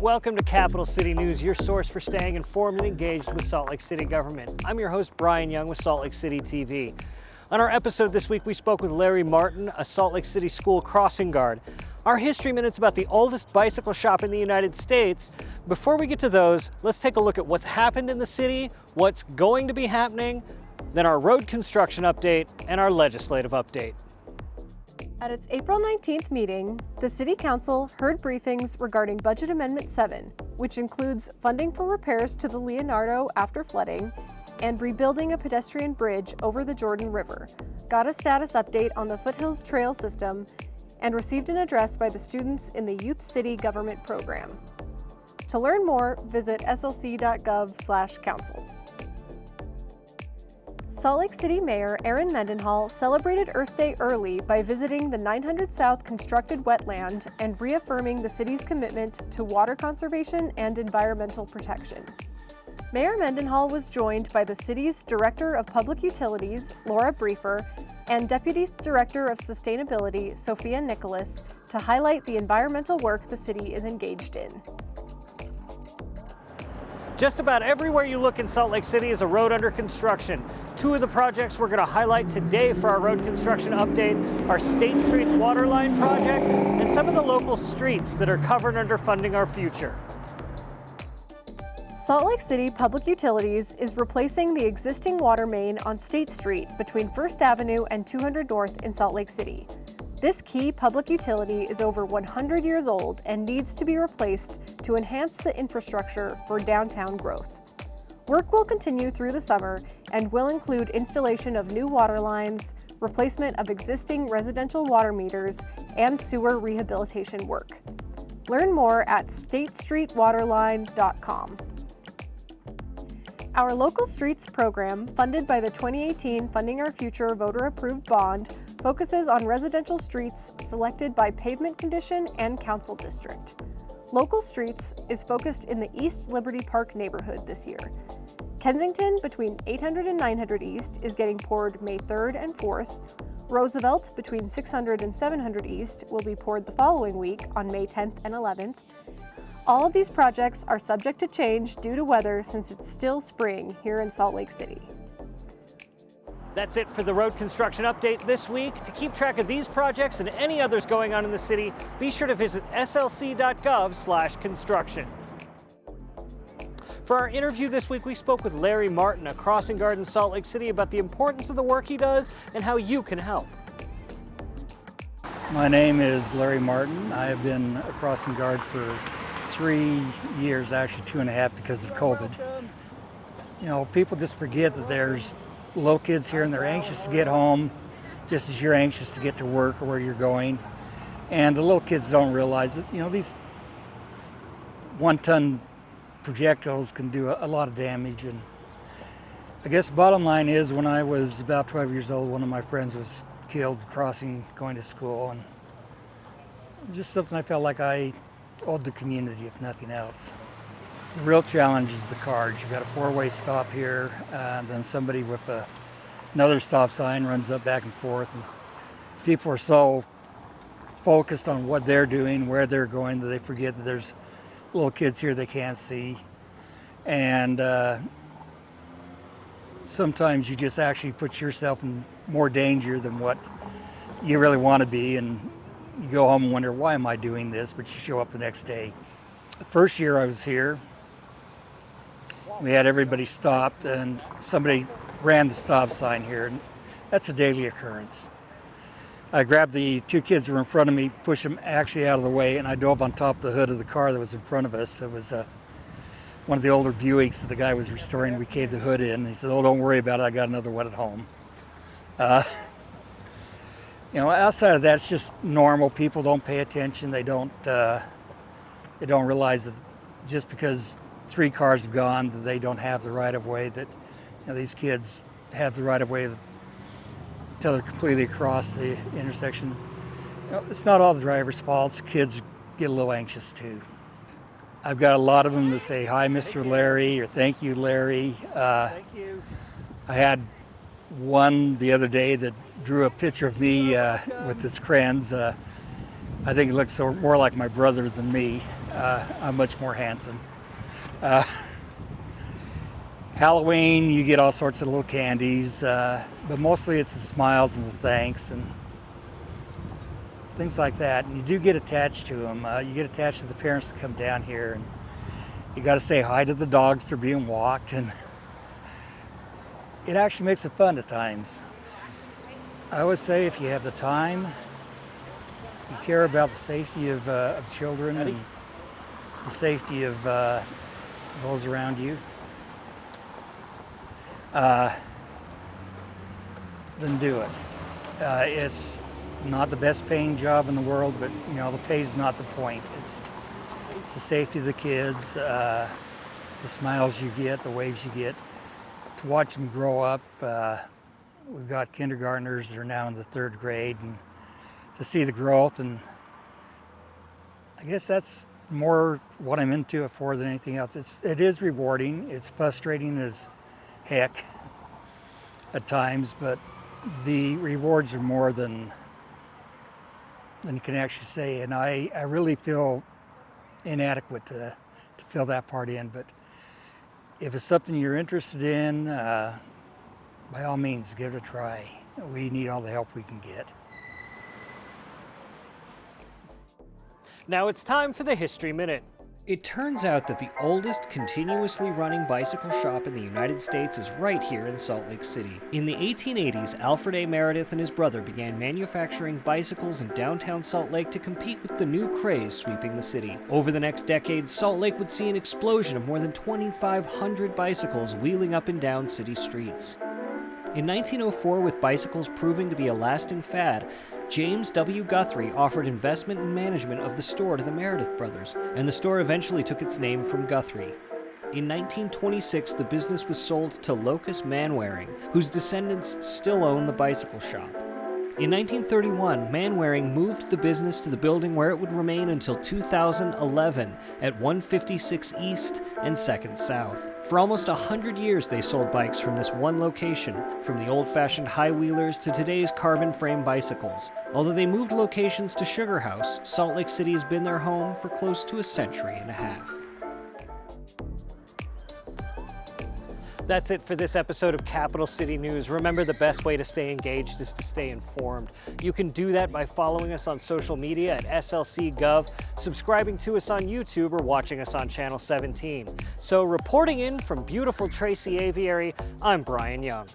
welcome to Capital City News, your source for staying informed and engaged with Salt Lake City government. I'm your host, Brian Young with Salt Lake City TV. On our episode this week, we spoke with Larry Martin, a Salt Lake City school crossing guard. Our History Minute's about the oldest bicycle shop in the United States. Before we get to those, let's take a look at what's happened in the city, what's going to be happening, then our road construction update, and our legislative update. At its April 19th meeting, the City Council heard briefings regarding Budget Amendment 7, which includes funding for repairs to the Leonardo after flooding and rebuilding a pedestrian bridge over the Jordan River, got a status update on the Foothills Trail system, and received an address by the students in the Youth City Government Program. To learn more, visit slc.gov/council. Salt Lake City Mayor Erin Mendenhall celebrated Earth Day early by visiting the 900 South constructed wetland and reaffirming the city's commitment to water conservation and environmental protection. Mayor Mendenhall was joined by the city's Director of Public Utilities, Laura Briefer, and Deputy Director of Sustainability, Sophia Nicholas, to highlight the environmental work the city is engaged in. Just about everywhere you look in Salt Lake City is a road under construction. Two of the projects we're going to highlight today for our road construction update are State Street's Waterline project and some of the local streets that are covered under Funding Our Future. Salt Lake City Public Utilities is replacing the existing water main on State Street between 1st Avenue and 200 North in Salt Lake City. This key public utility is over 100 years old and needs to be replaced to enhance the infrastructure for downtown growth. Work will continue through the summer and will include installation of new water lines, replacement of existing residential water meters, and sewer rehabilitation work. Learn more at statestreetwaterline.com. Our Local Streets program, funded by the 2018 Funding Our Future voter-approved bond, focuses on residential streets selected by pavement condition and council district. Local Streets is focused in the East Liberty Park neighborhood this year. Kensington between 800 and 900 East is getting poured May 3rd and 4th. Roosevelt between 600 and 700 East will be poured the following week on May 10th and 11th. All of these projects are subject to change due to weather since it's still spring here in Salt Lake City. That's it for the road construction update this week. To keep track of these projects and any others going on in the city, be sure to visit slc.gov/construction. For our interview this week, we spoke with Larry Martin, a crossing guard in Salt Lake City, about the importance of the work he does and how you can help. My name is Larry Martin. I have been a crossing guard for 3 years, actually 2.5 because of COVID. You know, people just forget that there's little kids here and they're anxious to get home just as you're anxious to get to work or where you're going. And the little kids don't realize that, you know, these 1-ton projectiles can do a lot of damage. And I guess the bottom line is, when I was about 12 years old, one of my friends was killed crossing, going to school, and just something I felt like I owed the community, if nothing else. The real challenge is the cars. You've got a 4-way stop here, and then somebody with another stop sign runs up back and forth. And people are so focused on what they're doing, where they're going, that they forget that there's little kids here they can't see. And sometimes you just actually put yourself in more danger than what you really want to be, and you go home and wonder, why am I doing this? But you show up the next day. The first year I was here, we had everybody stopped and somebody ran the stop sign here, and that's a daily occurrence. I grabbed the 2 kids who were in front of me, pushed them actually out of the way, and I dove on top of the hood of the car that was in front of us. It was one of the older Buicks that the guy was restoring. We caved the hood in, and he said, "Oh, don't worry about it, I got another one at home." You know, outside of that, it's just normal. People don't pay attention. They don't realize that just because 3 cars have gone, that they don't have the right of way. That, you know, these kids have the right of way until they're completely across the intersection. You know, it's not all the driver's faults. Kids get a little anxious too. I've got a lot of them that say, "Hi, Mr. Larry," or "Thank you, Larry." Thank you. I had one the other day that drew a picture of me with his crayons. I think he looks more like my brother than me. I'm much more handsome. Halloween, you get all sorts of little candies, but mostly it's the smiles and the thanks and things like that. And you do get attached to them. You get attached to the parents that come down here, and you got to say hi to the dogs that are being walked, and it actually makes it fun at times. I would say if you have the time, you care about the safety of children and the safety of those around you, then do it. It's not the best paying job in the world, but you know, the pay's not the point. It's the safety of the kids, the smiles you get, the waves you get, to watch them grow up. We've got kindergartners that are now in the 3rd grade, and to see the growth, and I guess that's more what I'm into it for than anything else. It is rewarding. It's frustrating as heck at times, but the rewards are more than you can actually say, and I really feel inadequate to fill that part in, but if it's something you're interested in, by all means, give it a try. We need all the help we can get. Now it's time for the History Minute. It turns out that the oldest continuously running bicycle shop in the United States is right here in Salt Lake City. In the 1880s, Alfred A. Meredith and his brother began manufacturing bicycles in downtown Salt Lake to compete with the new craze sweeping the city. Over the next decade, Salt Lake would see an explosion of more than 2,500 bicycles wheeling up and down city streets. In 1904, with bicycles proving to be a lasting fad, James W. Guthrie offered investment and management of the store to the Meredith brothers, and the store eventually took its name from Guthrie. In 1926, the business was sold to Locus Manwaring, whose descendants still own the bicycle shop. In 1931, Manwaring moved the business to the building where it would remain until 2011 at 156 East and 2nd South. For almost 100 years, they sold bikes from this one location, from the old-fashioned high-wheelers to today's carbon frame bicycles. Although they moved locations to Sugar House, Salt Lake City has been their home for close to a century and a half. That's it for this episode of Capital City News. Remember, the best way to stay engaged is to stay informed. You can do that by following us on social media at SLC.gov, subscribing to us on YouTube, or watching us on Channel 17. So reporting in from beautiful Tracy Aviary, I'm Brian Young.